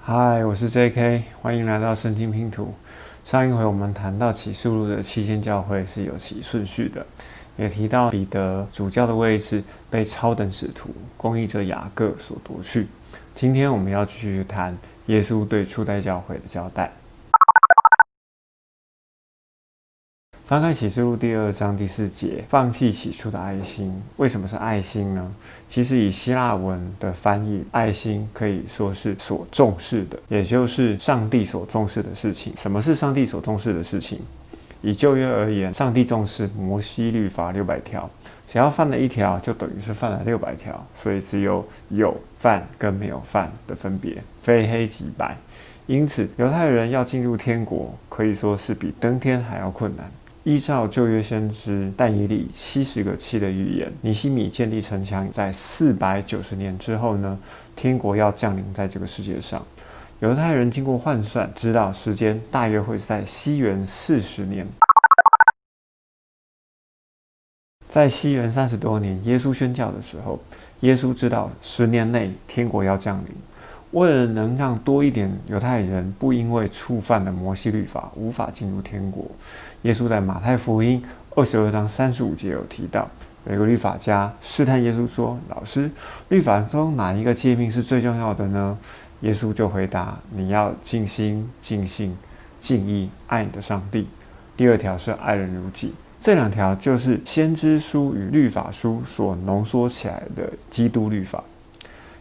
嗨，我是 J.K.， 欢迎来到圣经拼图。上一回我们谈到启示录的7间教会是有其顺序的，也提到彼得主教的位置被超等使徒公义者雅各所夺去。今天我们要继续谈耶稣对初代教会的交代。翻开启示录第2章第4节，放弃起初的爱心。为什么是爱心呢？其实以希腊文的翻译，爱心可以说是所重视的，也就是上帝所重视的事情。什么是上帝所重视的事情？以旧约而言，上帝重视摩西律法600条，只要犯了一条，就等于是犯了600条，所以只有犯跟没有犯的分别，非黑即白。因此，犹太人要进入天国，可以说是比登天还要困难。依照旧约先知但以理70个7的预言，尼希米建立城墙在490年之后呢，天国要降临在这个世界上。犹太人经过换算，知道时间大约会在西元40年。在西元30多年，耶稣宣教的时候，耶稣知道10年内天国要降临。为了能让多一点犹太人不因为触犯了摩西律法无法进入天国，耶稣在马太福音22章35节有提到，有一个律法家试探耶稣说：“老师，律法中哪一个诫命是最重要的呢？”耶稣就回答：“你要尽心、尽性、尽意爱你的上帝。”第2条是爱人如己。这2条就是先知书与律法书所浓缩起来的基督律法。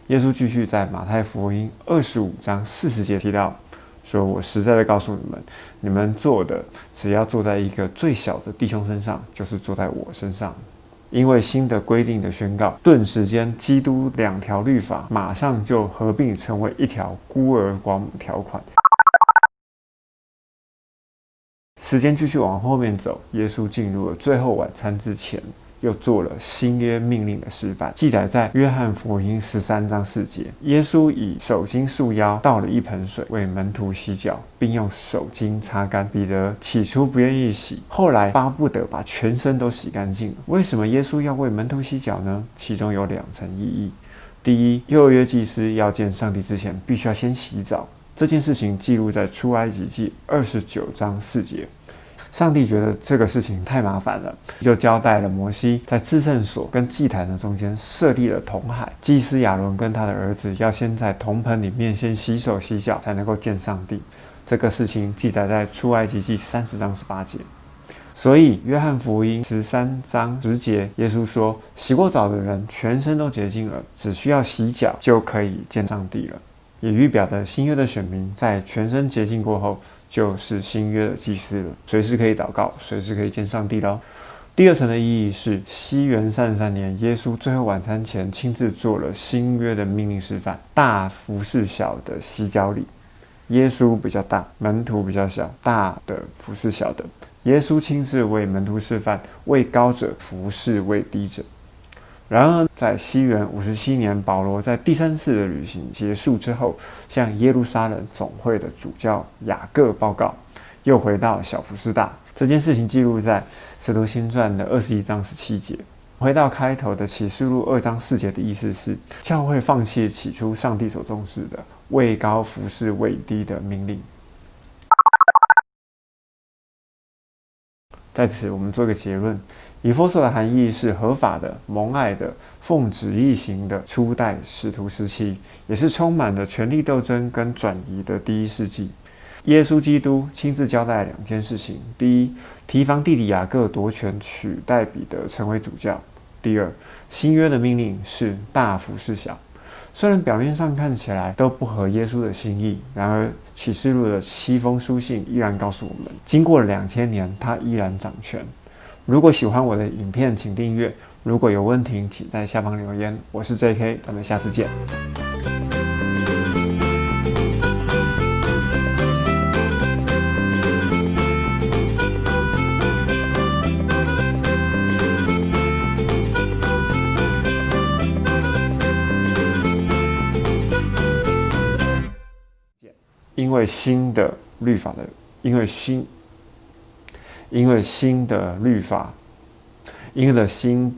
耶稣继续在马太福音25章40节提到说：“我实在的告诉你们，你们做的只要坐在一个最小的弟兄身上，就是坐在我身上。因为新的规定的宣告，顿时间基督2条律法马上就合并成为1条孤儿寡母条款。”时间继续往后面走，耶稣进入了最后晚餐之前，又做了新约命令的示范，记载在约翰福音13章4节。耶稣以手巾束腰，倒了一盆水为门徒洗脚，并用手巾擦干。彼得起初不愿意洗，后来巴不得把全身都洗干净了。为什么耶稣要为门徒洗脚呢？其中有2层意义。第一，幼约祭司要见上帝之前，必须要先洗澡。这件事情记录在出埃及记29章4节。上帝觉得这个事情太麻烦了，就交代了摩西在至圣所跟祭坛的中间设立了铜海，祭司亚伦跟他的儿子要先在铜盆里面先洗手洗脚，才能够见上帝。这个事情记载在出埃及记30章18节。所以约翰福音13章10节，耶稣说：“洗过澡的人全身都洁净了，只需要洗脚就可以见上帝了。”也预表的新约的选民在全身洁净过后，就是新约的祭司了，随时可以祷告，随时可以见上帝咯。第2层的意义是西元33年，耶稣最后晚餐前亲自做了新约的命令示范，大服侍小的洗脚礼。耶稣比较大，门徒比较小，大的服侍小的。耶稣亲自为门徒示范，为高者服侍为低者。然而，在西元57年，保罗在第3次的旅行结束之后，向耶路撒冷总会的主教雅各报告，又回到小服侍大。这件事情记录在使徒行传的21章17节。回到开头的启示录2章4节的意思是，教会放弃起初上帝所重视的位高服侍位低的命令。在此，我们做一个结论：以弗所的含义是合法的、蒙爱的、奉旨意行的初代使徒时期，也是充满了权力斗争跟转移的第1世纪。耶稣基督亲自交代了2件事情：第一，提防弟弟雅各夺权取代彼得成为主教；第二，新约的命令是大服侍小。虽然表面上看起来都不合耶稣的心意，然而启示录的7封书信依然告诉我们，经过了2000年，他依然掌权。如果喜欢我的影片，请订阅。如果有问题，请在下方留言。我是 J.K.， 咱们下次见。因为新的律法，因为新的律法，因了新